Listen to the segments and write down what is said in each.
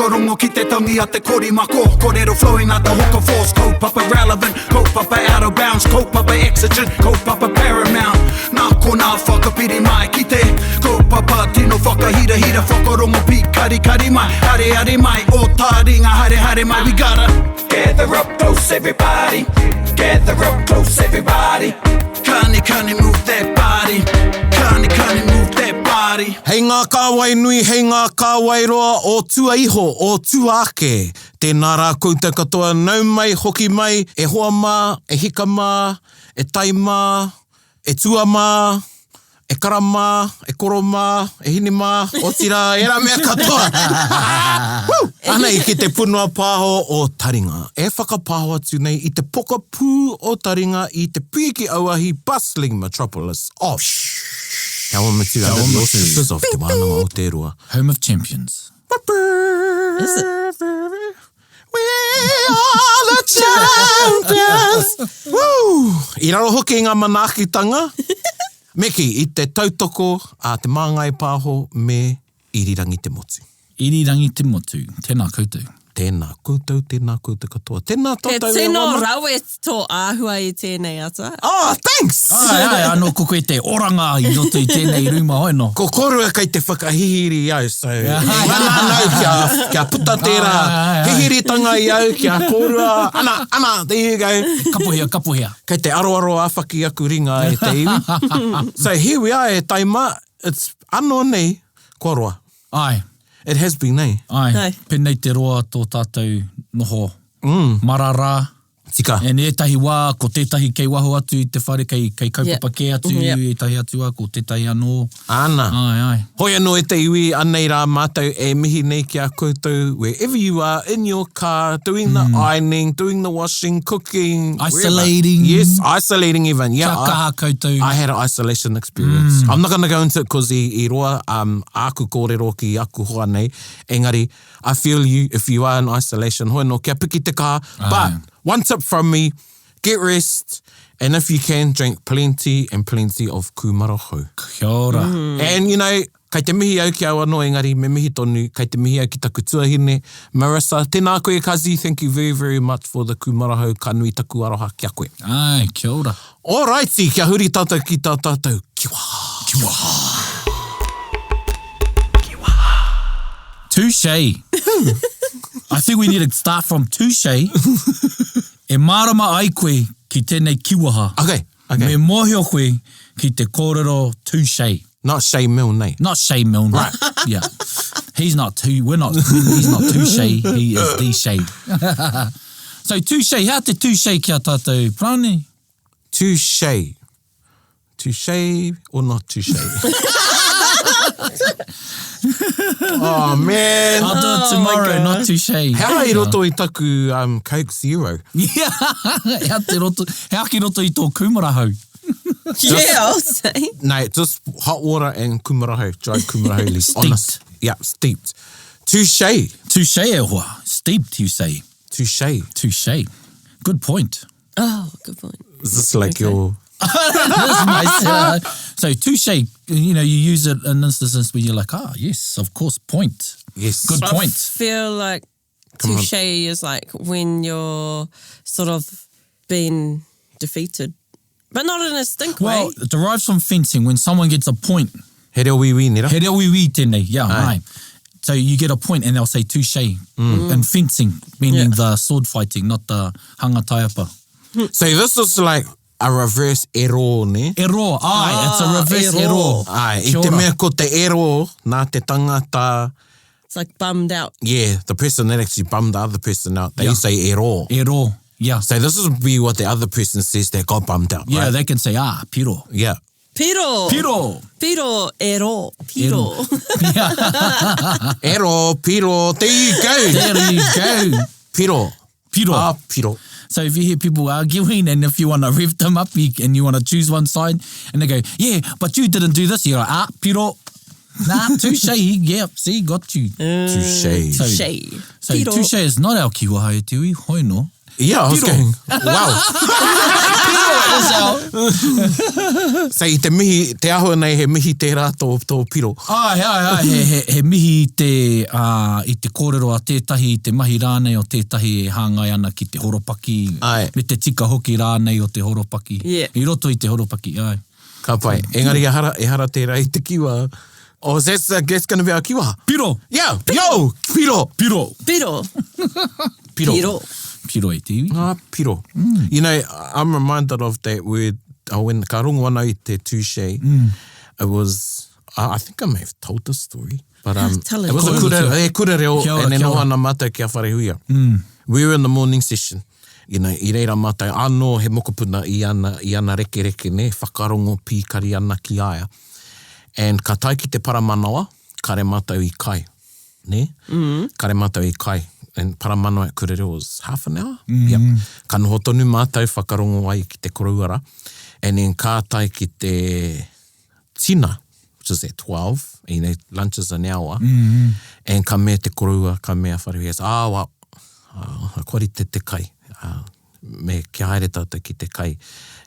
whakarongo ki te tangi a te korimako. Kōrero flowing out the hook of force. Kaupapa relevant, kaupapa out of bounds, kaupapa exigent, kaupapa paramount. Nā ko nā whakapiri mai ki te kaupapa tino whakahira hira whakarongo pi kari kari mai. Hare hare mai, o Taringa hare hare mai. We gotta gather up close everybody, gather up close everybody. Kani move that body, kani move that body. Hei ngā kāwai nui, hei ngā kāwai roa o tua iho, o tua ake. Tēnā rā koutou katoa, nau mai, hoki mai, e hoa mā, e hika mā, e tai mā, e tua mā, e kara mā, e koro mā, e hini mā, o tira, e rā mea katoa. Ana i ki te punua pāho o Taringa. E whakapāho atu nei i te poka pū o Taringa i te piki auahi bustling metropolis of Kawamatira, the auspices of Te Wānanga o te Rua. Home of champions. Is it? We are the champions! Woo! I raro hoki ngā manaakitanga. Meki, i te tautoko a te māngai pāho me irirangi te motu. Irirangi te motu. Tēnā koutou. Tēnā koutou katoa. Tēnā tātou. He tino rawe tō āhua i tēnei ata. Oh, thanks! Ai, anō ko koe te oranga i roto i tēnei ruma hoeno. Ko korua kai te whakahihiri au, so whanau kia puta tērā hihiritanga i au, kia korua, ana, there you go. Kapuhia. Kei te aroaro āwhaki aku ringa e te iwi. So here we are e taima, it's anō nei, koroa. Ai. It has been, eh? Ai. Ai. Pēnei te roa tō tātou noho. Marara. Tika. E ētahi wā, ko tētahi kei waho atu i te whare, kei kaupapa kei atu, ētahi atu wā, ko tētahi anō. Ana. Ai. Hoi anō e te iwi, anei rā mātou e mihi nei ki a koutou, wherever you are, in your car, doing the ironing, doing the washing, cooking. Isolating. Wherever. Yes, isolating even. Yeah, Kia kaha koutou. I had an isolation experience. I'm not going to go into it because I roa, aku kōrero ki aku hoa nei. Engari, I feel you if you are in isolation. Hoi anō, kia piki te kaha. But one tip from me, get rest, and if you can, drink plenty and plenty of kumara Kia ora. And, you know, kei te mihi au ki au anō, engari, me mihi tonu, kei te mihi au ki taku tuahine. Marissa, tēnā koe kazi, thank you very, very much for the kumara ka nui taku aroha kia koe. Ai, kia ora. Alrighty, kia huri tātou ki tā tātou. Ki waha. Ki waha. Touché. I think we need to start from touché. E marama ai koe ki tēnei kiwaha. Okay. Me mohio koe ki te kōrero touché. Not Shay Milne, eh? Not Shay Milne. Right. Yeah. He's not touché. He is the shade. So touché, how te touché kia tātou prāne? Touché. Touché or not touché? Oh, man. I'll do it tomorrow, not touché. How i roto i taku Coke Zero? Yeah. How ki roto i tō kumarahau? Yeah, I'll say. No, just hot water and kumaraho, dried kumaraho leaf. Steeped. Honest. Yeah, steeped. Touché. Touché e hoa. Steeped, you say. Touché. Touché. Good point. Oh, good point. Is this like your... That's nice. So touché, you know, you use it in instances where you're like, yes, of course, point. Yes. Good point. I feel like Come on. touché is like when you're sort of been defeated, but not in a stink Well, way. it derives from fencing when someone gets a point. He reo wiwi, nera? He reo wiwi tēnei, yeah, Aye. right. So you get a point and they'll say touché. In fencing, meaning the sword fighting, not the hanga taiapa. So this is like a reverse ero, ne? Ero, it's a reverse ero. ero. Ai, i Kia te ora. mea ko te ero, nā te tangata, It's like bummed out. yeah, the person that actually bummed the other person out, they Yeah. say ero. Ero, yeah. So this is be what the other person says they got bummed out, Yeah, right? they can say, piro. Yeah. Piro. Piro. Piro. Ero. Piro. Yeah. Ero, piro, there you go. There you go. Piro. Piro. Piro. So if you hear people arguing and if you want to rev them up and you want to choose one side and they go, yeah, but you didn't do this, you're like, piro. Nah, touché. Yeah, see, got you. Touché. So, Touché. So Piro. touché is not our kiwaha e te ui, hoi no. Yeah, I was Piro. going, wow. So i te mihi, te aho nei he mihi tērā tō piro. He mihi i te kōrero a tētahi, i te mahi rānei o tētahi e hāngai ana ki te horopaki. Ai. Me te tika hoki rānei o te horopaki. Yeah. I roto i te horopaki, ai. Ka pai, engari e hara tērā i te kiwa. Oh, that's going to be our kiwa. Piro! Yeah, yo, piro. Piro! Piro. Piro. Piro. Piro i te iwi. Piro. You know, I'm reminded of that word, when ka rongo ana i te touche, it was, I think I may have told this story, but Tell it. it was a kura reo, Kia ora, and e kia noho ora. ana mātou kia wharehuia. We were in the morning session, you know, i reira mātou, anō he mokopuna i ana reke ne, whakarongo pīkari ana ki aia. And ka tai ki te paramanawa, kare mātou i kai, ne? Kare mātou i kai. And paramanawa at Kurere was half an hour. Yep. Ka noho tonu mātou whakarongo ai ki te korauara. And then ka tai ki te tina, which is at 12. You know, lunch is an hour. And ka mea te korua, ka mea wharehui. Wa, kori te kai. Me kia haere tātou ki te kai.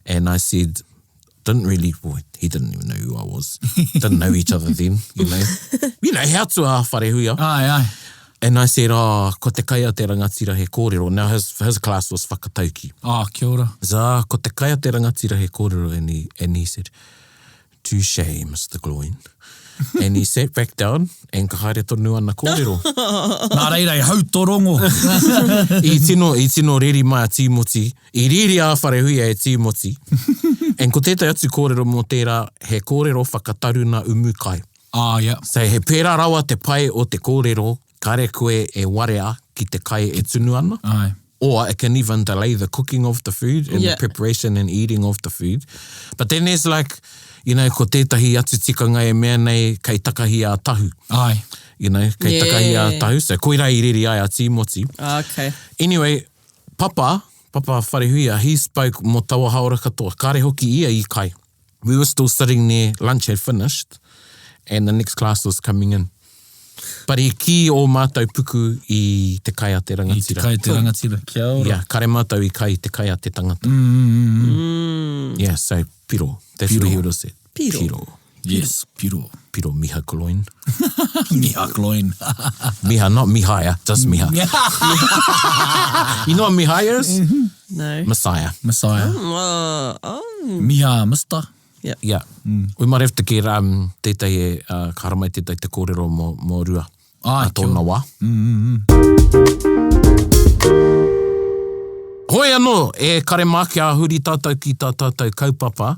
And I said, he didn't even know who I was. Didn't know each other then, you know. You know, how to wharehuia. Ai. And I said, ko te kai a te rangatira he kōrero. Now his class was whakatauki. Kia ora. Ko te kai a te rangatira he kōrero. And he said, touche, Mr. Gloin. And he sat back down and ka haere tonu ana kōrero. Nā reirei, hau torongo. I tino riri mai a tīmoti. I riri a wharehuia e tīmoti. And ko tētai atu kōrero mō tērā, he kōrero whakataru na umukai. Yeah. So he pērā rawa te pai o te kōrero, kare koe e warea ki te kai e tunu ana. Ai. Or it can even delay the cooking of the food and the preparation and eating of the food. But then there's like, you know, ko tētahi atu tikanga e mea nei kei takahi a tahu. Ai. You know, kei takahi a tahu. So koira I riri ai a tīmoti. Okay. Anyway, Papa wharehuia, he spoke mo taua haora katoa. Kare hoki ia I kai. We were still sitting there, lunch had finished, and the next class was coming in. But I ki o mātou puku I te kai a te rangatira. I te kai a te rangatira. Kia ora. Yeah, kare mātou I kai te kai a te tangata. Yeah, so piro. That's what he would have said. Piro. Yes, piro. Piro miha koloin. Miha gloin. Miha, not mihaya, just miha. You know what mihaya is? No. Messiah. Messiah. Miha mister. Yeah. We might have to get tētai ka haramai tētai te kōrero mō rua. Ai, tōna wā. Hoi anō, e kare māki a huri tātou ki tātou kaupapa.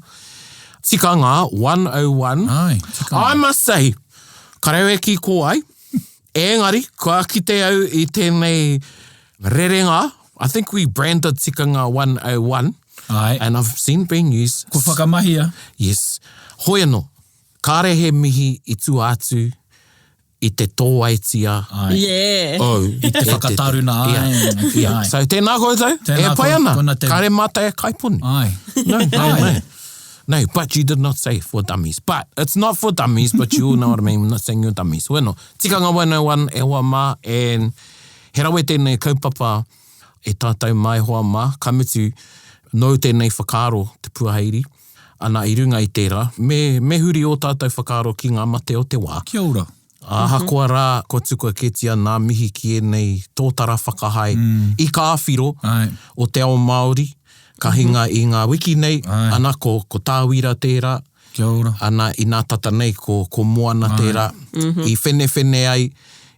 Tikanga 101. Ai, I must say, karewe ki ko ai. Engari, ko kite au I tēnei rerenga. I think we branded Tikanga 101. Ai. And I've seen being used. Ko whakamahia. Yes. Hoi anō, kāre he mihi I tū atu I te tōaitia. Ai. Yeah. Oh, I te whakataruna. Ai. Yeah. So tēnā koutou, e pai ana. Kāre mātai e kaipuni. Ai. No, but you did not say for dummies. But it's not for dummies, but you all know what I mean. I'm not saying you're dummies. Bueno, Tikanga 101 e hoa mā, and he rawe tēnei kaupapa e tātou mai hoa mā, kamutu nau tēnei whakaaro te puaheiri, ana I runga I tērā, me huri o tātou whakaaro ki ngā mate o te wā. Kia ora. Ahakoa rā, ko tuku a ketia nā mihi ki e nei tōtara whakahai I ka awhiro o te ao Māori, ka hinga I ngā wiki nei, ana ko tāwira tērā, Kia ora. ana I nā tata nei ko moana tērā, I whene ai,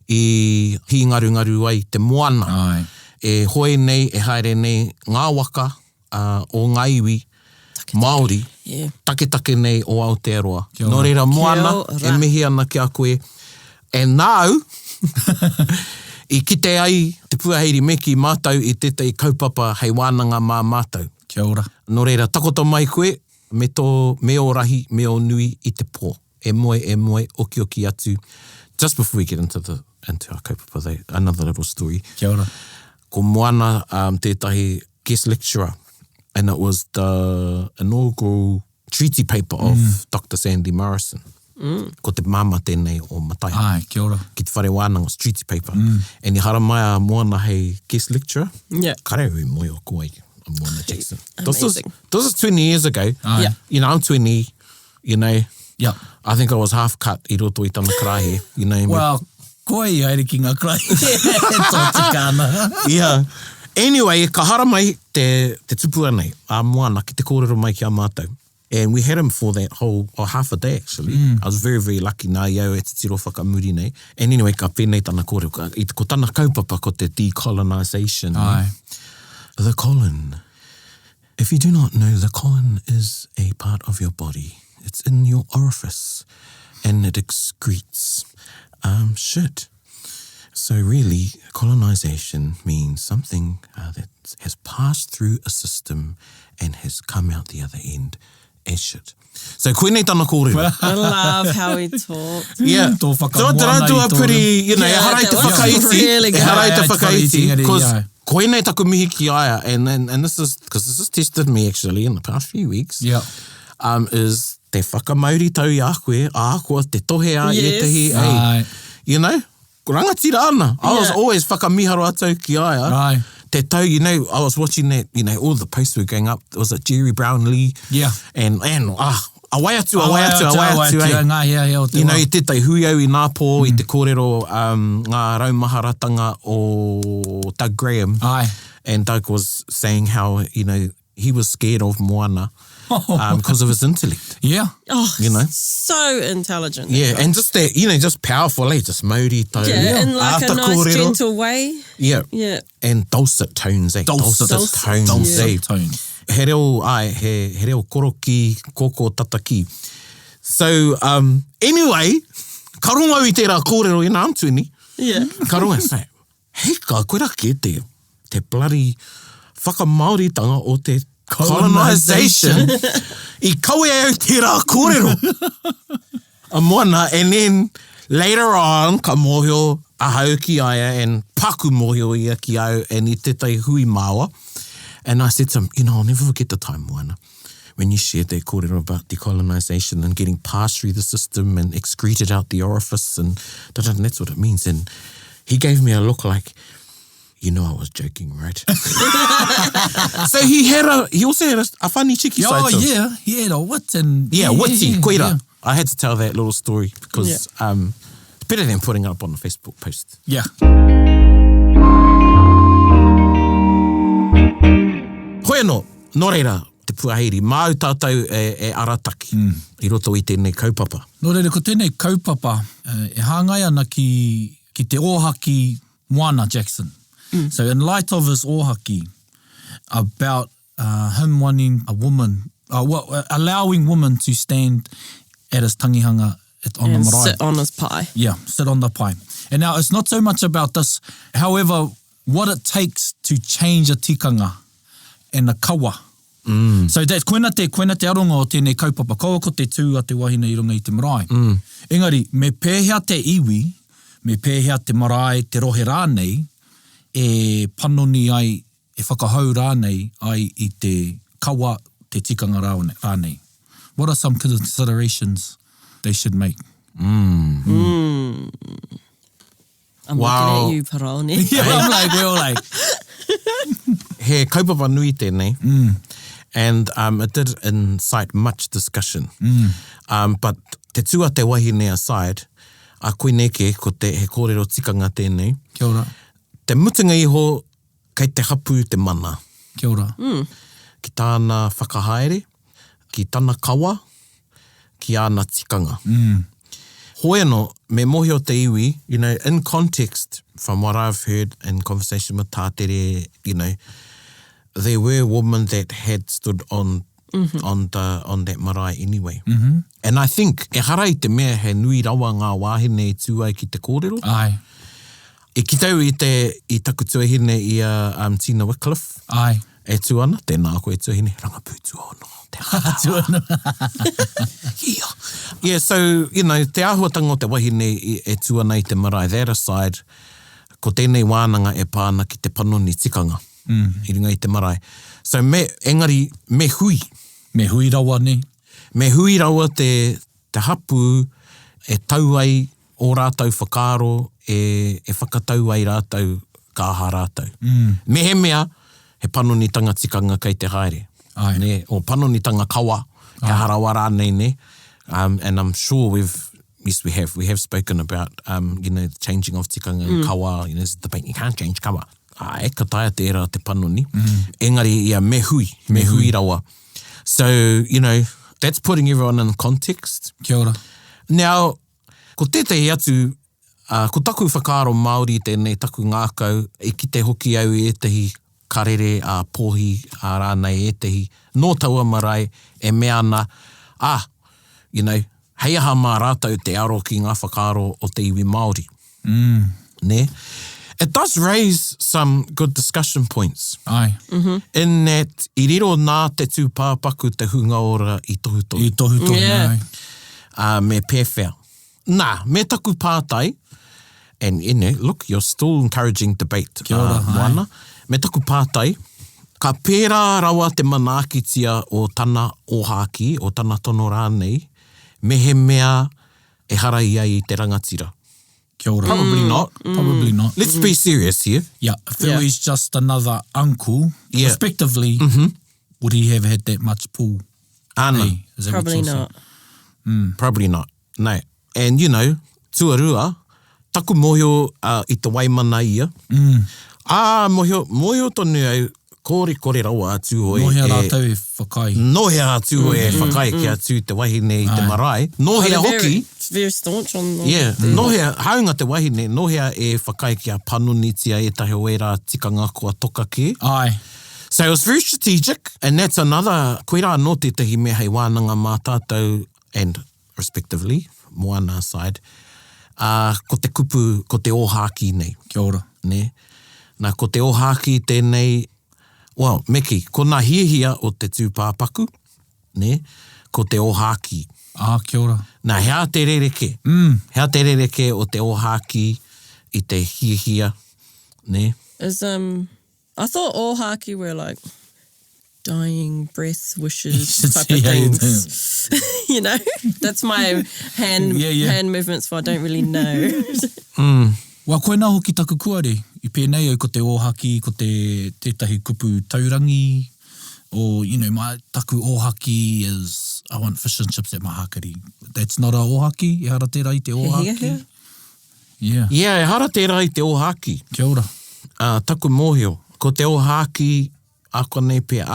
I hingarungaru ai te moana. Ai. E hoi nei, e haere nei ngā waka o ngā iwi, Māori, take nei o Aotearoa. Nō reira moana, e mihi ana ki a koe. And now, I kite ai te puaheiri me ki mātou I tētai kaupapa hei Wānanga mā mātou. Kia ora. Nō reira, takoto mai koe, me o rahi, me o nui I te pō. E moe, oki atu. Just before we get into our kaupapa, another little story. Kia ora. Ko moana tētahi guest lecturer, and it was the inaugural treaty paper of Dr. Sandy Morrison. ko te māma tēnei o Matai. Ai, kia ora. Ki te whare Wānanga, street paper. E ni hara mai a moana hei guest lecturer. Yeah. Karehu moi o koe, a moana Jackson. Amazing. This was 20 years ago. Ai. Yeah. You know, I'm 20, you know. Yeah. I think I was half cut I roto I tana karahe, you know. Well, koe I haere ki ngā krai. Tō tikana. Yeah. Anyway, ka hara mai te tupua nei, a moana ki te kōrero mai ki a mātou. And we had him for that whole, half a day actually. I was very, very lucky nā iau e te tiro whakamuri nei. And anyway, ka whenei tana kōrero, ko tana kaupapa ko te decolonisation. Ai. The colon. If you do not know, the colon is a part of your body. It's in your orifice and it excretes shit. So really, colonisation means something that has passed through a system and has come out the other end as shit. So koenei tana kōrero. I love how he talked. Yeah. Tō So whakamoana I do i a tō pretty, you know, Yeah, harai te that was whakaiti. really good. Harai te Yeah, te whakaiti. whakaiti, Because yeah. koenei taku mihi ki aia, and this is, because this has tested me actually in the past few weeks, Yeah. is te whakamauri tau I a koe, a koa te tohe a Yes. etahi, Ai. you know, rangatira ana. I was Yeah. always whakamiharo atau ki aia. Ai. Te tau, you know, I was watching that, you know, all the posts were going up. It was at Jerry Brown Lee. Yeah. And awai atu, Ngā hea o te You know, wā. I tētai hui au I nā pō, I te kōrero ngā raumaharatanga o Doug Graham. Ai. And Doug was saying how, you know, he was scared of Moana because of his intellect. Yeah. Oh, You know? so intelligent. Yeah, and just that, you know, just powerful, just mauri tau. Yeah, in like a After nice, kōrero. gentle way. Yeah. Yeah. And dulcet tones, eh? Dulcet tones, Dulcet eh? tones. He reo, he reo koroki, koko tataki. So, anyway, ka rongo I tērā kōrero I nā amtuini. Yeah. Ka rongo say, hei ka koe rake te bloody whakamauritanga o te colonisation I kaue au tērā kōrero. A moana, and then later on, ka mōhio a hau ki aia, and paku mōhio ia ki au, and I tētai hui māua. And I said to him, you know, I'll never forget the time, moana, when you shared that kōrero about decolonisation and getting passed through the system and excreted out the orifice, and that's what it means. And he gave me a look like, you know I was joking, right? So he also had a funny cheeky side Oh, to him. yeah. He had a wit and... Yeah, witty, koeira. Yeah. I had to tell that little story because it's better than putting it up on a Facebook post. Yeah. Hoi anō, nō reira, te puaheiri, māu tātou e arataki I roto I tēnei kaupapa. Nō reira, ko tēnei kaupapa, e hāngai ana ki te ōhaki Moana Jackson. So in light of his ōhaki about him wanting a woman, allowing women to stand at his tangihanga on And the marae. sit on his pie. Yeah, sit on the pie. And now it's not so much about this, however, what it takes to change a tikanga and a kawa. So that's koina te aronga o tēnei kaupapa. Kaua ko te tū a te wahine I runga I te marae. Engari, me pēhea te iwi, me pēhea te marae, te rohe rānei, e panoni ai, e whakahau rānei ai I te kawa, te tikanga rānei. What are some considerations they should make? I'm Wow. looking at you, Paroni. Yeah, I'm like, we're all like... He kaupapa nui tēnei, and it did incite much discussion. But te tua te wahine aside, a koe neke ko te he kōrero tikanga tēnei, Kia ora. te mutunga iho kei te hapu te mana. Kia ora. Ki tāna whakahaere, ki tāna kawa, ki āna tikanga. Hoi anō, me mohi o te iwi, you know, in context, from what I've heard in conversation with tātere, you know, there were women that had stood on that marae anyway. And I think, e harai te mea he nui rawa ngā wāhine e tūai ki te kōrero. Ai. E ki tau I taku tuahine I Tina Wycliffe. Ai. E tū ana, tēnā koe tuahine, rangapū ono. Yeah, so, you know, te āhuatanga o te wahine e tū ana I te marae. That aside, ko tēnei wānanga e pāna ki te panoni tikanga. I runga I te marae. So, engari, me hui. Me hui rawa ni. Me hui rawa te hapu e tau ai o rātou whakaaro, e whakatau ai rātou ka aha rātou. Me he mea, he panonitanga tikanga kei te haere. Ai. Ne, o panonitanga kawa, he harawa rānei ne. And I'm sure we have spoken about, the changing of tikanga and kawa, there's the debate, you can't change kawa. E ka taia te era te panoni. Engari, ia, me hui rawa. So, that's putting everyone in context. Kia ora. Now, ko tētahi atu, ko taku whakaaro Māori tēnei taku ngākau, e kite hoki au e tehi karere a pōhi a rānei e tehi, nō taua marae e mea ana, hei aha mā rātou te aro ki ngā whakaaro o te iwi Māori. Ne? It does raise some good discussion points. Ai. In that, I riro nā te tūpāpaku te hunga ora i tohutohu. I tohutohu, Yeah. ai. Me pēwhea. Nā, me taku pātai, and look, you're still encouraging debate. Kia ora, Moana. Me taku pātai, ka pērā rawa te manakitia o tana ohaki, o tana tono rānei, me he mea e harai ai i te rangatira. Kia ora. Probably not. Probably not. Let's be serious here. Yeah, if there was just another uncle, Yeah. respectively, would he have had that much pull? Ana. Hey, is that what Probably you're saying? not. Probably not. No. And, tuarua, taku mohio i te waimana ia. Mohio tonu au, kore rawa atu o Nohea rātou e whakai. Nohea atu e whakai ki atu te wahine i te marae. Nohea hoki. Very staunch on Yeah, nohea, haunga te wahine, nohea e whakai ki a panonitia e tahi oera tikanga kua toka ke. Ai. So it was very strategic, and that's another, koe rā no te tehi mea hei Wānanga mā tātou, and respectively, moana side, ko te kupu, ko te ohaki nei. Kia ora. Ne? Nā ko te ohaki tēnei, well, meki, ko nā hiehia o te tūpāpaku, ne? Ko te ohaki. Kia ora. Nā hea te rereke. Hea te rereke o te ohaki i te hiehia, ne? I thought all haki were like dying breath wishes type Yeah, of you things. That's my hand movements, for I don't really know. Wa koe nā hoki taku kuare. I pēnei au ko te ohaki, ko tētahi kupu taurangi, or, my taku ohaki is, I want fish and chips at my hakari. That's not a ohaki, e hara tērā i te ohaki. Yeah. Yeah, e hara tērā i te ohaki. Kia ora. Taku mōhio, ko te ohaki, a konei pē,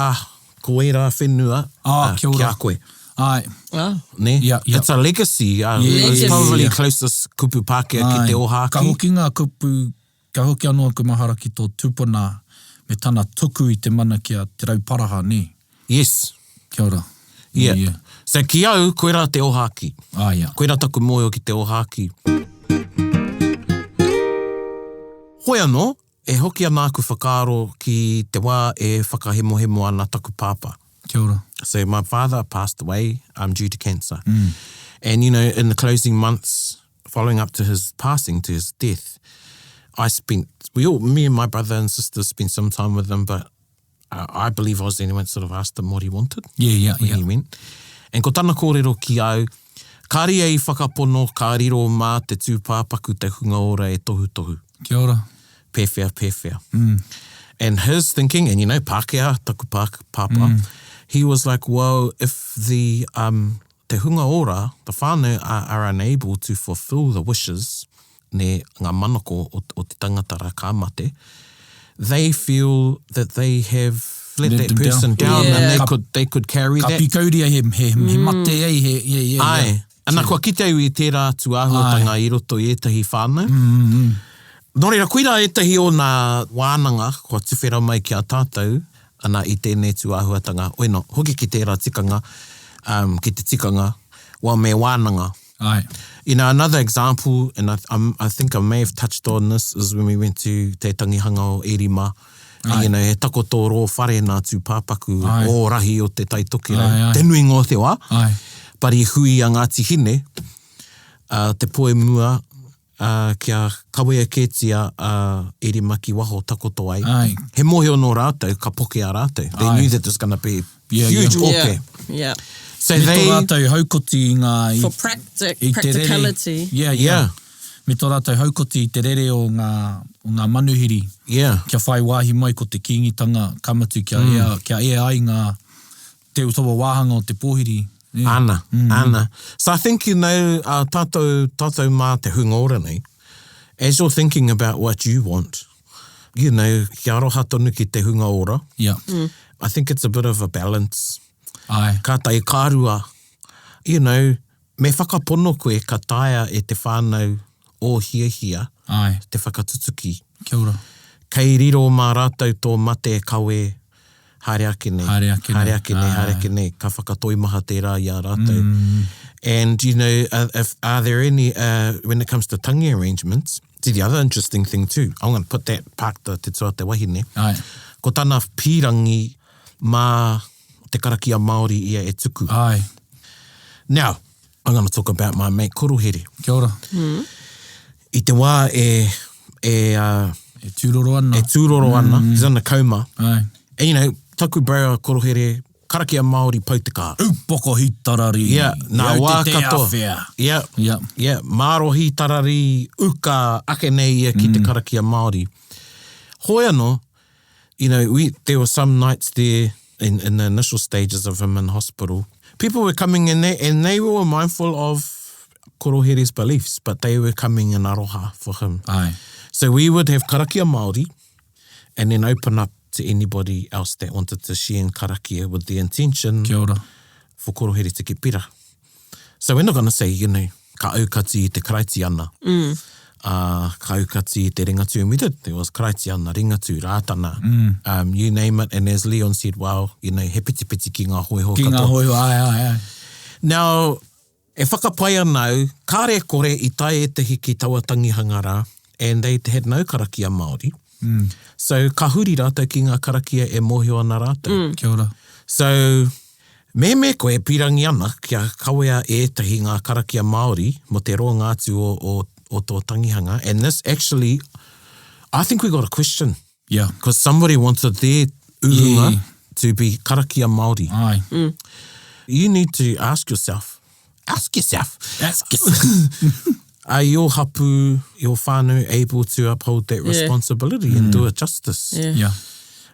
ko e rā whenua, Kia ora. ki a koe. Ai. Oh. Ne? Yeah. It's a legacy. It's probably closest kupu Pākehā ki te ohaki. Ka hoki ngā kupu, ka hoki anō ku mahara ki tō tūpuna me tana tuku i te mana ki a te rauparaha, ne? Yes. Kia ora. Yeah. So ki au, koe rā te ohaki. Yeah. Koe rā taku mōhio ki te ohaki. Hoi anō, e hoki ana aku whakaaro ki te wā e whakahemohemo ana taku pāpā. Kia ora. So my father passed away due to cancer. And, in the closing months following up to his passing, to his death, me and my brother and sister spent some time with him, but I believe I was the only one sort of asked him what he wanted when he went. And ko tana kōrero ki au, kāri ei whakapono, kā riro mā te tūpāpaku te hunga ora e tohu. Kia ora. Pēwhea. And his thinking, and Pākehā, taku pāpā, he was like, well, if the te hunga ora, the whānau are unable to fulfill the wishes, ne ngā manako o te tangata rā kāmate, they feel that they have let that person down and they could carry that. Ka pikauria he mate ei, Ai. Ana kua kite au i tērā tu āhuatanga i roto i etahi whānau. Nō reira, koira etahi o nā Wānanga, kua tuwhera mai ki a tātou, ana i tēnei tu āhuatanga. Oino, hoki ki tērā tikanga, ki te tikanga, me Wānanga. Ai. Another example, and I think I may have touched on this, is when we went to te tangihanga o Erima. And, he takoto rō whare nā tūpāpaku o rahi o te taitokira. Te nui ngō te wā. But i hui a Ngāti Hine, te poe mua, kia kawea kētia erimaki waho takoto ai. Ai. He mohe no rātou, ka poke a rātou. They knew that there's going to be huge oke. Yeah. So Me they... tō rātou haukoti ngā... For i te practicality. Rere. Yeah. Me tō rātou haukoti i te rere o ngā manuhiri. Yeah. Kia whai wāhi mai ko te kīngitanga kamatu kia ea ai ngā te utawa wāhanga o te pōhiri. Yeah. Ana. So I think, tātou mā te hunga ora nei, as you're thinking about what you want, kia aroha tonu ki te hunga ora. Yeah. I think it's a bit of a balance. Ai. Ka tai kārua, me whakapono koe ka taia e te whānau o hia, Ai. te whakatutuki. Kia ora. Kei riro mā rātou tō mate kawe, haere ake nei. Haere ake nei. Ka whakatoimaha te rā i a rātou. And, are there any, when it comes to tangi arrangements, see the other interesting thing too, I'm going to put that pākta te tua te wahine. Ai. Ko tāna pīrangi mā te karakia Māori ia e tuku. Ai. Now, I'm going to talk about my mate Korohere. Kia ora. I te wā e tūroro ana. E tūroro ana. He's in the coma. Ai. And, taku brau Korohere, karakia Māori Pautaka. Upoko hitarari. Yeah, nā wā Te katoa. awhia. Yeah. Māro hitarari, uka ake nei ia ki te karakia Māori. Hoi anō, there were some nights there in the initial stages of him in hospital. People were coming in there and they were mindful of Korohere's beliefs, but they were coming in aroha for him. Ai. So we would have karakia Māori and then open up to anybody else that wanted to share in karakia with the intention Kia ora. for Korohere te ke pira. So we're not going to say, ka aukati i te karaiti ana. Ka aukati i te ringatu. And we did. There was karaiti ana, ringatu, rātana, you name it. And as Leon said, wow, he piti piti ki ngā hoiho Ki ngā hoiho, ai. Now, e whakapai anau, kāre kore i tai e tehi ki taua tangihanga rā, and they had no karakia Māori. So, ka huri rātou ki ngā karakia e mohio ana rātou. Kia ora. So, me koe pirangi ana kia kawea e tehi ngā karakia Māori mo te roa ngātu o tō tangihanga. And this actually, I think we got a question. Yeah. Because somebody wanted their uhunga to be karakia Māori. Ai. You need to ask yourself. Are your hapu, your whānau able to uphold that responsibility and do it justice? Yeah.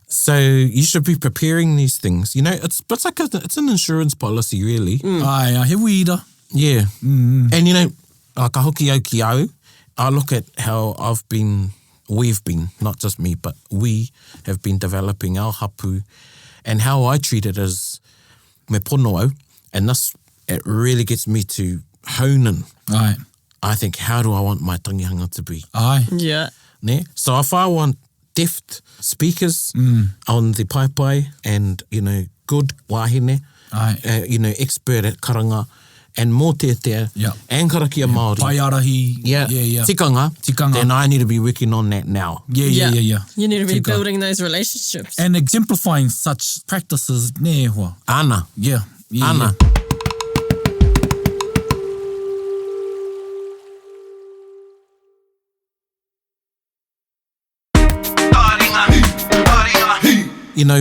So you should be preparing these things. It's like it's an insurance policy, really. Ai, he wīra. Yeah. And, ka hoki au ki au, I look at how we've been, not just me, but we have been developing our hapu and how I treat it as me pono au. And this, it really gets me to hone in. Ai. I think, how do I want my tangihanga to be? Ai. Yeah. Ne? So if I want deft speakers on the pai and, good wahine, Ai. expert at karanga, and mō tētea, and karakia Māori. Pai arahi. Yeah. Tikanga. Then I need to be working on that now. Yeah. You need to be building those relationships. And exemplifying such practices, ne hoa. Ana. Yeah. Ana.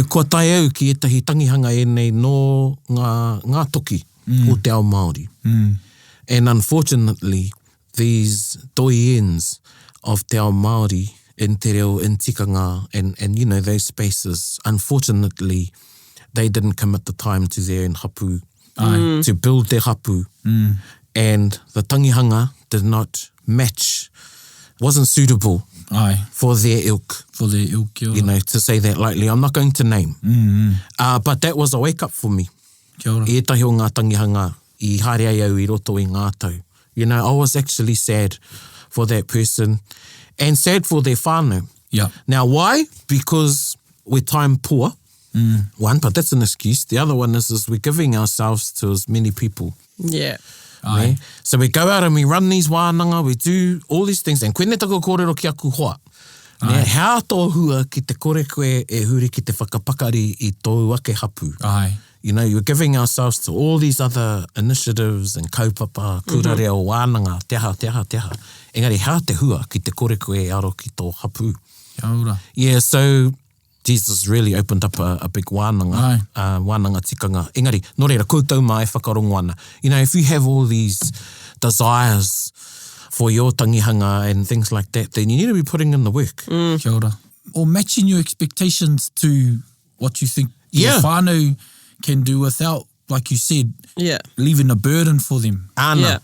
Kua tai au ki etahi tangihanga e nei no ngā toki o te ao Māori. And unfortunately, these doi ends of te ao Māori in te reo, in Tikanga, and those spaces, unfortunately, they didn't commit the time to their hapu, to build their hapu. And the tangihanga did not match, wasn't suitable for their ilk. For their ilk, to say that lightly. I'm not going to name. But that was a wake-up for me. Kia ora. E tahi o ngā tangihanga I haere ai au I roto I ngātau. I was actually sad for that person and sad for their whānau. Yeah. Now, why? Because we're time poor. One, but that's an excuse. The other one is we're giving ourselves to as many people. Yeah. Right? So we go out and we run these wānanga, we do all these things, and koene tako kōrero ki aku hoa. Hea tō hua ki te kore koe e huri ki te whakapakari I tō ake hapu. You know, you're giving ourselves to all these other initiatives and kaupapa, kura reo, wānanga, teha. Engari, hea te hua ki te kore koe aro ki tō hapu. Kia ora. Yeah, so Jesus really opened up a big wānanga, wānanga tikanga. Engari, nō reira, koutou mai whakarongo ana. You know, if you have all these desires for your tangihanga and things like that, then you need to be putting in the work. Kia ora. Or matching your expectations to what you think your Yeah. whānau can do without, like you said, Yeah. leaving a burden for them. Ana. Yeah.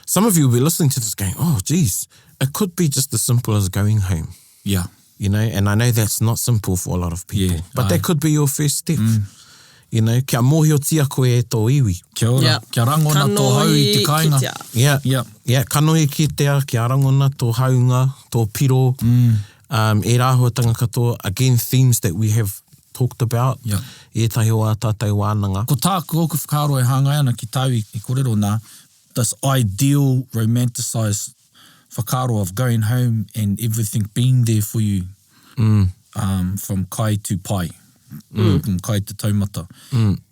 Some of you will be listening to this going, oh, geez, it could be just as simple as going home. Yeah. You know, and I know that's not simple for a lot of people. Yeah, but aye. that could be your first step. You know, kia mōhio tia koe e tō iwi. Kia ora. Yeah. Kia rangona tō hau i te kāinga. Ki te ao. Yeah. Yeah. Yeah, kanohi ki te a, kia rangona tō haunga, tō piro, e rāhuatanga katoa, again, themes that we have talked about. Yeah. E tahi o a tātou wānanga. Ko tā kōku whakaaro e hāngai ana ki tāu i kōrero nā, this ideal romanticised whakaaro of going home and everything being there for you from kai to pai, from kai to taumata.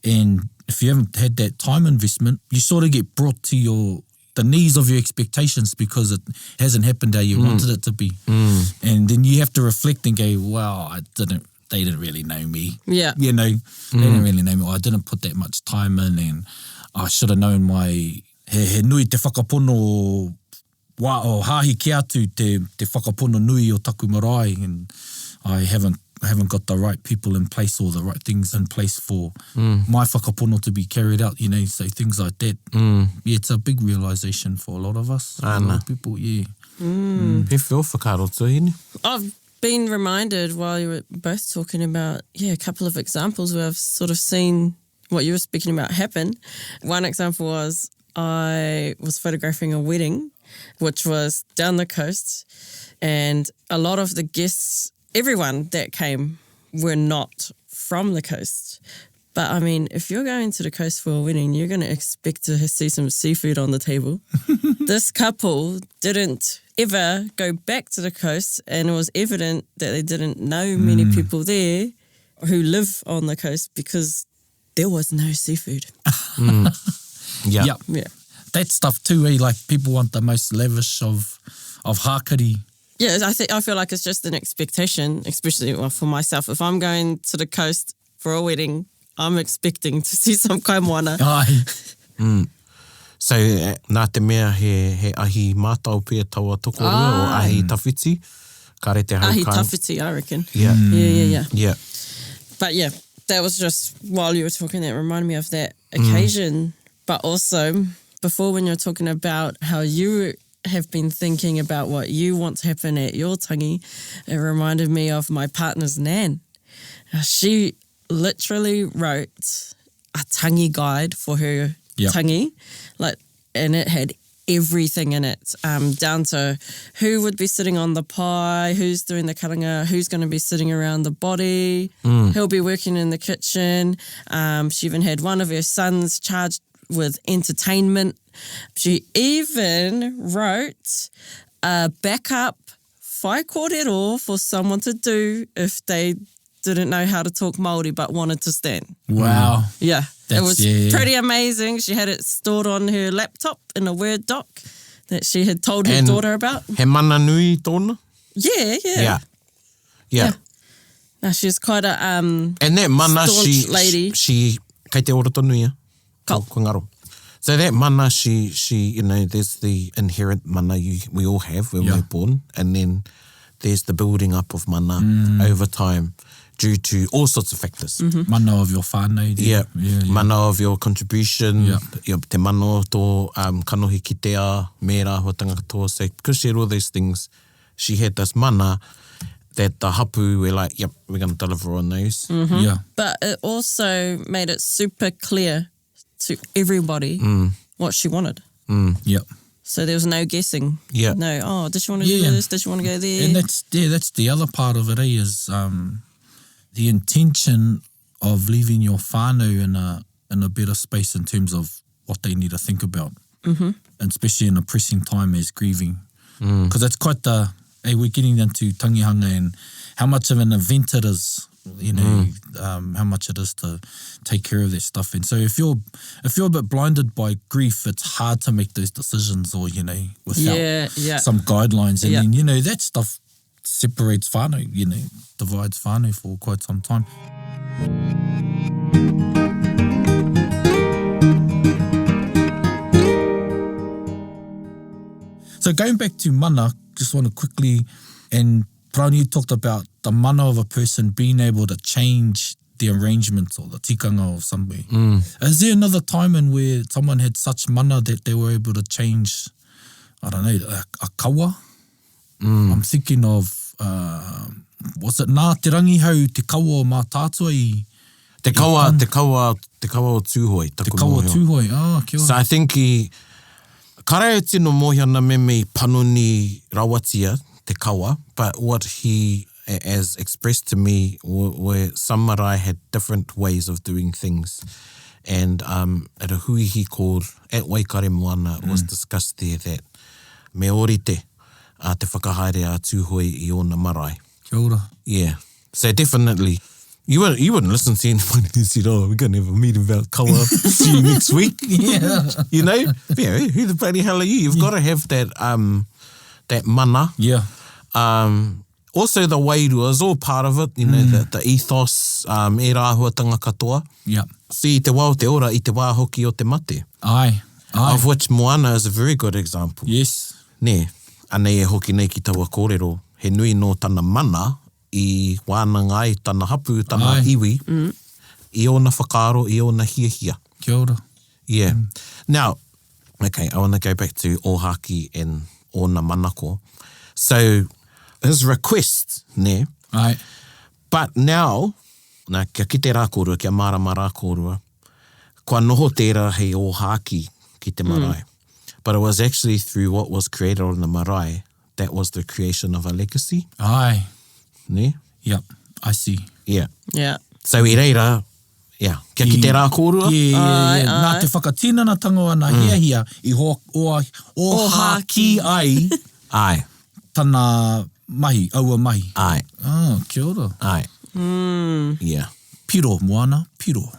And if you haven't had that time investment, you sort of get brought to the knees of your expectations because it hasn't happened how you wanted it to be. And then you have to reflect and go, wow, they didn't really know me. Yeah. You know, they didn't really know me. I didn't put that much time in and I should have known he nui te whakapono o hāhi ki atu te whakapono nui o taku marae and I haven't got the right people in place or the right things in place for my whakapono to be carried out, you know, so things like that. Yeah, it's a big realisation for a lot of us, a lot of people, yeah. He whio whakaaro tuhine. I've been reminded while you were both talking about, a couple of examples where I've sort of seen what you were speaking about happen. One example was I was photographing a wedding, which was down the coast, and a lot of the guests, everyone that came, were not from the coast. But I mean, if you're going to the coast for a wedding, you're going to expect to see some seafood on the table. This couple didn't ever go back to the coast, and it was evident that they didn't know many people there who live on the coast because there was no seafood. Yeah. Yep. Yeah. That stuff too, like people want the most lavish of hākari. Yeah, I feel like it's just an expectation, especially for myself. If I'm going to the coast for a wedding, I'm expecting to see some kaimoana. Ai. So, nā te mea he ahi mātau pia taua tokorua o ahi tawhiti. Ka re te hau Ahi kai. tawhiti, I reckon. Yeah. Yeah. Yeah. But yeah, that was just, while you were talking, that reminded me of that occasion. But also, before when you're talking about how you have been thinking about what you want to happen at your tangi, it reminded me of my partner's nan. She literally wrote a tangi guide for her tangi, and it had everything in it, down to who would be sitting on the pie, who's doing the karanga, who's going to be sitting around the body, who'll be working in the kitchen. She even had one of her sons charged with entertainment. She even wrote a backup whai kōrero for someone to do if they didn't know how to talk Māori but wanted to stand. Wow. Yeah. That's, it was pretty amazing. She had it stored on her laptop in a Word doc that she had told her daughter about. He mana nui tōna? Yeah. No, she's quite a and that mana, staunch lady. She kei te ora tonu ia. Ko. Ko ngaro. So that mana, she, you know, there's the inherent mana we all have when we're born, and then there's the building up of mana over time due to all sorts of factors. Mana of your whānau. Yeah. Mana of your contribution, te mano tō kanohi ki te a, me rāhuatanga katoa. So because she had all these things, she had this mana that the hapu were like, yep, we're going to deliver on those. Yeah. But it also made it super clear to everybody what she wanted. Yep. So there was no guessing. Yeah. No, did she want to do this? Did she want to go there? And that's the other part of it, is the intention of leaving your whānau in a better space in terms of what they need to think about. And especially in a pressing time as grieving. Because it's quite we're getting into tangihanga and how much of an event it is you know, how much it is to take care of that stuff. And so if you're a bit blinded by grief, it's hard to make those decisions, or, you know, without some guidelines. And then, you know, that stuff separates whānau, you know, divides whānau for quite some time. So going back to mana, just want to quickly, and Brownie, you talked about the mana of a person being able to change the arrangements or the tikanga of somewhere. Is there another time in where someone had such mana that they were able to change, I don't know, a kawa? I'm thinking of, was it nā te rangi hau te kawa o mā tātua i... Te kawa o tūhoi. Te kawa o tūhoi, kia ora. So I think kare tino mohiana me panoni rawatia, te kawa, but what he as expressed to me were some marae had different ways of doing things. And at a hui he called, at Waikare Moana, it was discussed there that me orite te whakahaere a tūhoi i ona marae. Kia ora. Yeah. So definitely, you wouldn't listen to anyone who said, oh, we're going to have a meeting about kawa, see you next week. Yeah. You know? Yeah, who the bloody hell are you? You've got to have that that mana. Yeah. Also the wairua is all part of it, you know, the ethos, e rāhuatanga katoa. Yeah. See, te wā o te ora i te wā hoki o te mate. Aye. Of which Moana is a very good example. Yes. Ne, anei e hoki nei ki taua kōrero, he nui no tana mana i Wānanga, i tana hapu, tana iwi, i ona whakaaro, i ona hiahia. Kia ora. Yeah. Now, okay, I want to go back to Ohaki and ona manako. So, his request, ne? Aye. But now, nā kia ki te rākōrua, kia mārama rākōrua, kua noho tērā hei Ohaki ki te marae. But it was actually through what was created on the marae that was the creation of a legacy. Aye. Ne? Yep, I see. Yeah. Yeah. So I reira, yeah, kia ki te rākōrua. Yeah. Nā te whakatīnanatanga o nā hiahia i Ohaki ai Ai. tana mahi, aua mahi. Ai. Oh, kia ora. Ai. Yeah. Piro, Moana, piro.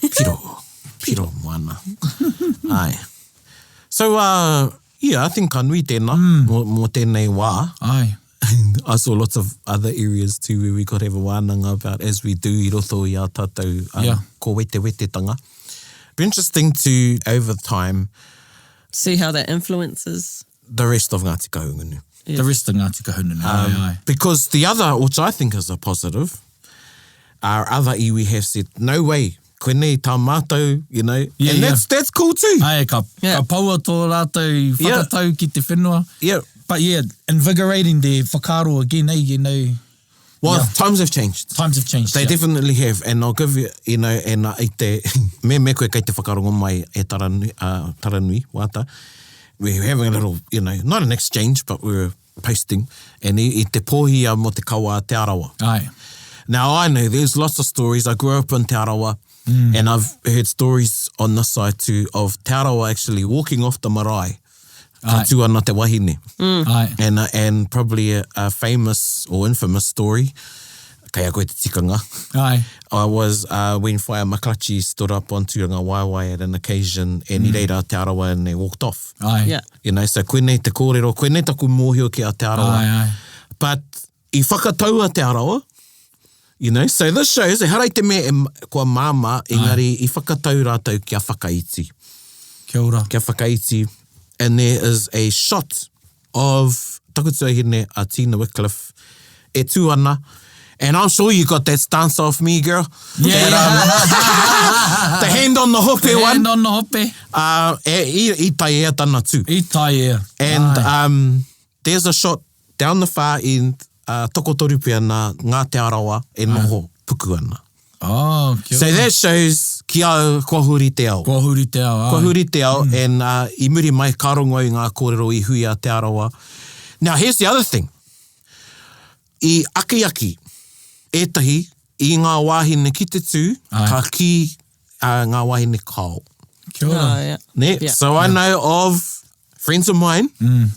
Piro, Moana. Ai. So, yeah, I think ka nui tēnā, mō tēnei wā. Aye. I saw lots of other areas too where we could have a wānanga about, as we do i roto i a tātou ko wete-wetetanga. Be interesting to, over time, See how that influences. the rest of Ngāti Kahungunu. Yes. The rest of Ngāti Kahungunu. Aye. Because the other, which I think is a positive, our other iwi have said, no way, koenei tā mātou, you know, Yeah, and yeah. that's cool too. Aye, ka paua tō rātou whakatau ki te whenua. Yeah. But yeah, invigorating their whakaaro again, you know. Well, times have changed. Times have changed. They definitely have, and I'll give you, you know, and i te, me koe kei te whakarongo mai e Taranui, wāta. We were having a little, you know, not an exchange, but we were posting, and i te pōhia mo te kawa Te Arawa. Aye. Now, I know there's lots of stories. I grew up in Te Arawa, and I've heard stories on this side too of Te Arawa actually walking off the marae ka tuana te wahine. Aye. And probably a famous or infamous story, kei a koe te tikanga, Aye. was when Whaia Makachi stood up on Tuanga Waiwai at an occasion and i reira Te Arawa and they walked off. Aye. Yeah. You know, so koenei te kōrero, koenei taku mōhio ki a Te Arawa. Aye. But i whakataua Te Arawa, you know, so this shows, e harai te mea kua māma, engari i whakatau rātou kia whakaiti. Kia ora. Kia whakaiti. And there is a shot of takutuahine a Tina Wycliffe e tūana. And I'm sure you got that stance off me, girl. Yeah. That, the hand on the hope one. Hand on the hope. I tai ea tana tū. I tai ea. And there's a shot down the far end, tokotoru pia nā Ngā Te Arawa e noho puku ana. Oh, kia So ora. that shows ki au kua huri te ao. Kua huri te ao. Kua huri te ao, and I muri mai ka rongo i ngā kōrero i hui a Te Arawa. Now, here's the other thing. I aki, etahi, i ngā wāhine ki te tū, ka ki ngā wāhine kao. Kia ora. Yeah. Ne? Yeah. So I know of friends of mine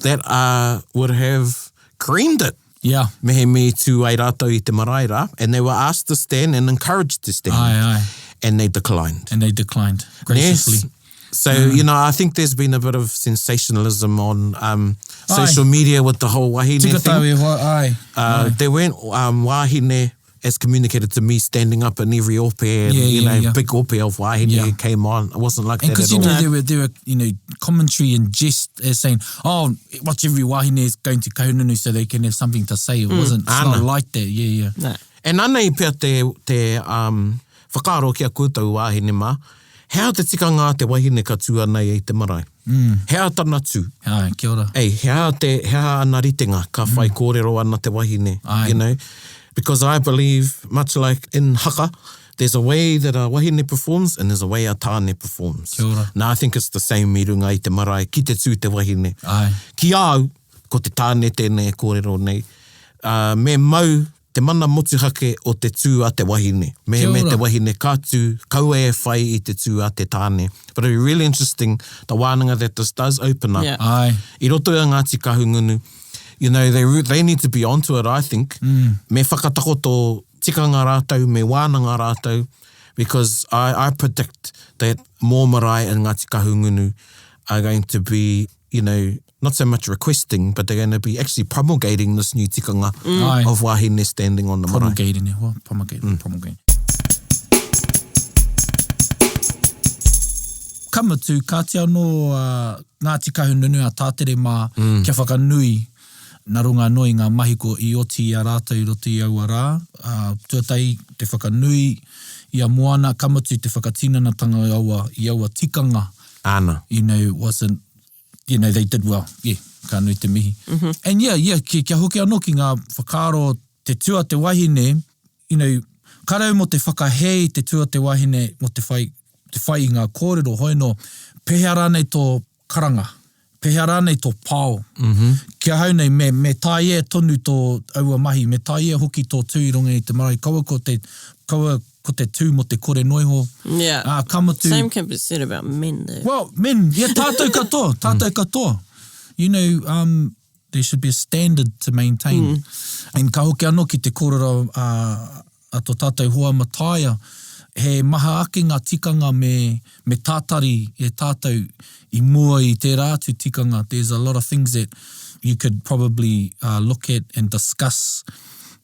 that would have creamed it Yeah. Mehe me tū ai rātou i te marae rā. And they were asked to stand and encouraged to stand. Aye. And they declined. And they declined graciously. Yes. So, you know, I think there's been a bit of sensationalism on social media with the whole wahine Tika thing. tau e hoa, aye. There weren't wahine, as communicated to me, standing up in every ope and, big ope of wahine came on. It wasn't like And that at because, all. there were, commentary and jest as saying, oh, watch every wahine is going to kahununu so they can have something to say. It wasn't, it's not like that. Yeah. No. And anei pia te whakaaro kia koutou wahine mā, hea te tikanga te wahine ka tū anei i te marae. Hea tana tū. Aye, kia ora. Hea ana ritenga ka whai kōrero ana te wahine, Aye. Because I believe, much like in haka, there's a way that a wahine performs and there's a way a tāne performs. Kia ora. Now I think it's the same i runga i te marae, ki te tū te wahine. Aye. Ki au, ko te tāne tēnei kōrero nei, me mau te mana motuhake o te tū a te wahine. Me te wahine kātū, kaua e whai i te tū a te tāne. But it'll be really interesting, the wānanga that this does open up. Yeah. Aye. I roto i Ngāti Kahungunu, they need to be onto it, I think. Me whakatako tō tikanga rātou, me wānanga rātou, because I predict that more marae and Ngāti Kahungunu are going to be, not so much requesting, but they're going to be actually promulgating this new tikanga of wahine standing on the marae. Promulgating it. What? Promulgating. Kamatu, ka te anō Ngāti Kahungunu a tātere mā kia whakanui nā runga noi ngā mahi ko i oti a rātou i roto i aua rā. Tuatai te whakanui i a moana, kamatu te whakatinanatanga i aua tikanga. Ana. Wasn't, they did well. Yeah, ka nui te mihi. And kia hoki anō ki ngā whakaaro te tua te wahine, karau mo te whakahei te tua te wahine mo te whai i ngā kōrero hoi no, pehea rānei tō karanga, pehea rānei tō pāo. Kia hau nei, me tai e tonu tō aua mahi, me tai e hoki tō tū i runga i te marae, kaua ko te tū mo te kore noiho. Yeah. Kamatu. Same can be said about men though. Well, men, tātou katoa. There should be a standard to maintain. And ka hoki anō ki te kōrero a tō tātou hoa mataia, he maha ake ngā tikanga me tātari e tātou i mua i te rātu tikanga. There's a lot of things that you could probably look at and discuss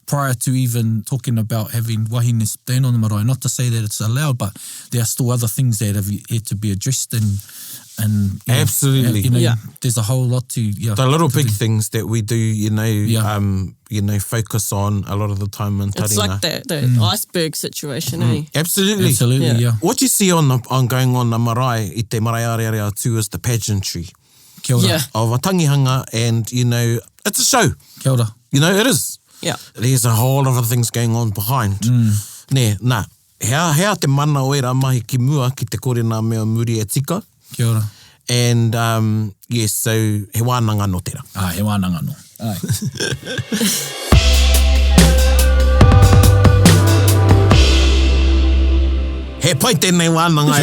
prior to even talking about having wahine stand on the marae. Not to say that it's allowed, but there are still other things that have yet to be addressed and absolutely. There's a whole lot to the little big things that we do, focus on a lot of the time in Taringa. It's like the iceberg situation, eh? Absolutely, yeah. What you see on going on the marae, i te marae arearea too, is the pageantry. Kia ora. Yeah. Of a tangihanga, and it's a show. Kia ora. It is. Yeah. There's a whole lot of things going on behind. Hea te mana oera mahi ki mua ki te kore nā mea muri e tika. Kia ora. And, so he wānanga no tera. He wānanga no. He pai tēnei wānanga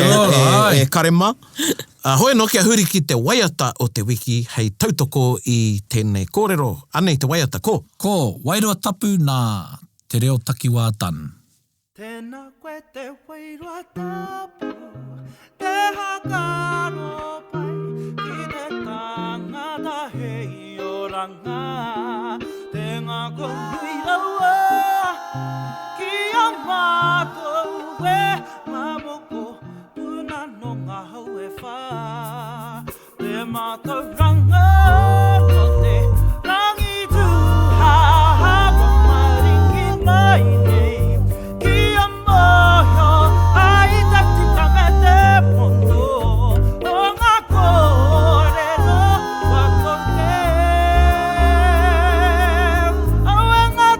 e karema. Hoi no kia huri ki te waiata o te wiki hei tautoko i tēnei kōrero. Anei te waiata ko? Ko, wairua tapu nā te reo takiwā tan. Tēnā koe te wairua tapu, te whakaaro pai, ki te tangata hei o ranga. Te ngā konui aua, ki a mātou e mamoko, puna no ngā hau e whā. Te mātou ranga, no te rangi tūha, ko maringi mai nei. Ngā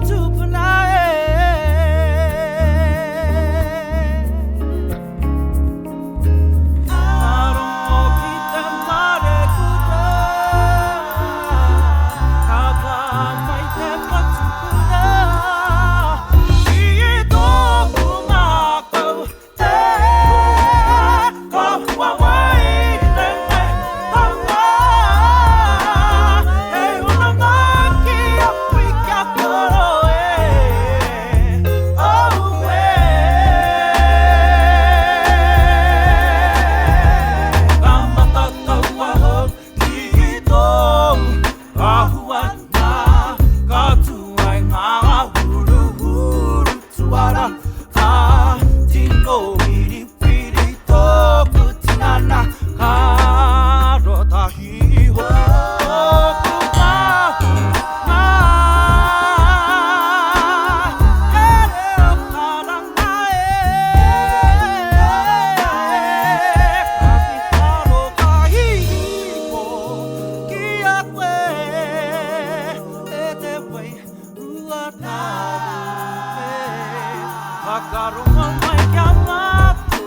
whakaaro mai kia matu.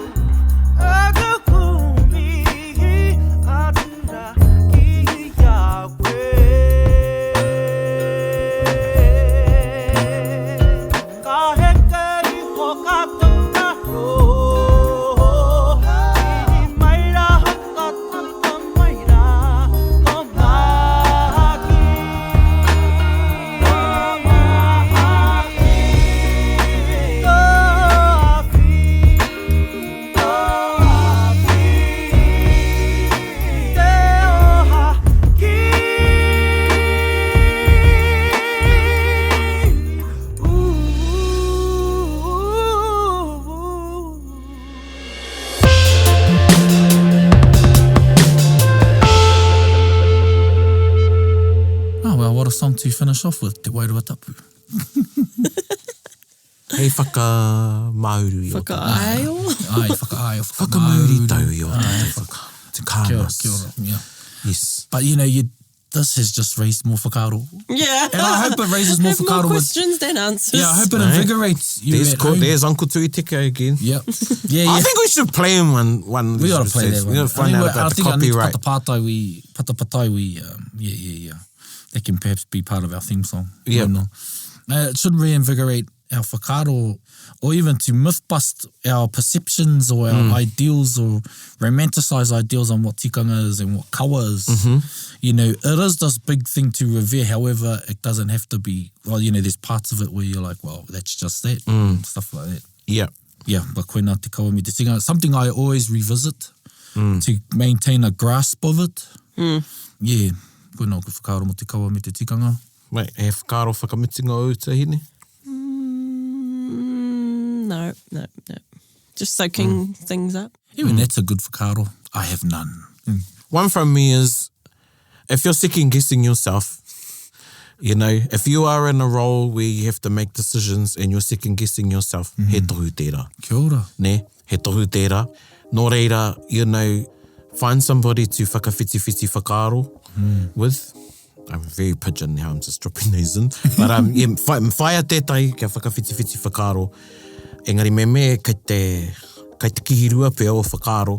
Ega kumi arura ki Yahweh. Ka hekeri ko katuna ro. Tiri mai ra hakatata mai ra ko maki. Oh, well, what a song to finish off with, Te Wairua Tapu. Hei whakamauru i o Whakaaro. Ai, whakaaro, Whakamauri tau i o te Kia ora, kānas. kia ora, yeah. Yes. But, this has just raised more whakaaro. Yeah. And I hope it raises more Have more whakaaro with... questions than answers. Yeah, I hope it No. invigorates you at home. There's Uncle Tui Tika again. Yep. Yeah, I yeah. think we should play him one of We these gotta play episodes. that We one. gotta find out about the copyright. I think patapatai, yeah. That can perhaps be part of our theme song. Yeah. I don't know. It should reinvigorate our whakaaro, or even to myth bust our perceptions or our ideals, or romanticize ideals on what tikanga is and what kawa is. It is this big thing to revere. However, it doesn't have to be. Well, there's parts of it where you're like, well, that's just that, stuff like that. Yeah. Yeah, but koina te kawa me te tinga. Something I always revisit to maintain a grasp of it. Yeah, koina ko whakaaro mo te kawa me te tikanga. Wait, he whakaaro whakamitinga o utahine? No. Just soaking things up. Even that's a good whakaaro. I have none. One from me is, if you're second guessing yourself, if you are in a role where you have to make decisions and you're second guessing yourself, he tohu tērā. Kia ora. Ne, he tohu tērā. Nō reira, find somebody to whakawhitiwhiti whakaaro with. I'm very pigeon now, I'm just dropping these in. But whaia tētai kia whakawhitiwhiti whakaaro. Engari me kei te kihirua pia o whakaaro.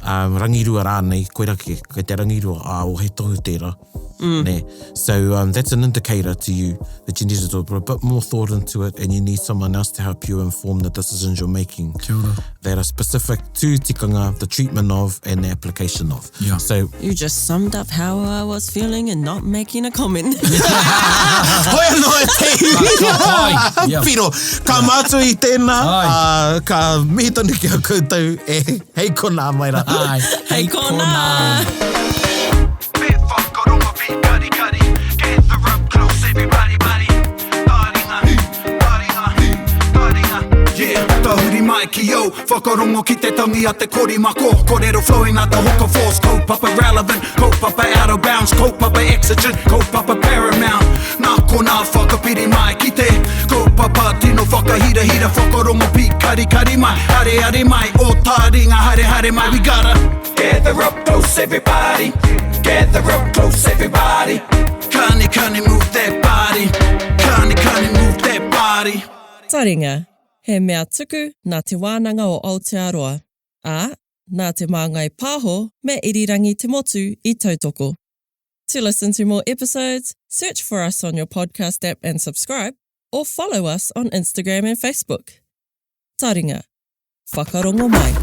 Rangirua rānei, koira kei te rangirua o he tohu tērā. Ne. So that's an indicator to you that you need to put a bit more thought into it, and you need someone else to help you inform the decisions you're making. Kia ora. That are specific to tikanga, the treatment of, and the application of. Yeah. So, You just summed up how I was feeling and not making a comment. hoi anō e te Ai, yeah. Piro, ka mātua i tēnā, Ai. ka mihi tonu ki a koutou, hei kona mai rā. Ai, Hei kona! Bit whakaronga, bit kari, gather up close, everybody, buddy. Taringa. Yeah, tahuri mai ki o, whakarongo ki te tangi a te kori mako. Kōrero flowing out the hooker force, kaupapa relevant, kaupapa out of bounds, kaupapa exigent, kaupapa paramount. Nā kona whakapiri mai ki te, kaupapa tino whakahira, whakarongo pi kari mai, hare mai, o Taringa, hare mai. We gotta gather up close, everybody. Gather up close, everybody. Kani move that body. Kani move that body. Taringa, he mea tuku nā te Wānanga o Aotearoa, nā te māngai pāho me irirangi te motu I tautoko. To listen to more episodes, search for us on your podcast app and subscribe, or follow us on Instagram and Facebook. Taringa, whakarongo mai.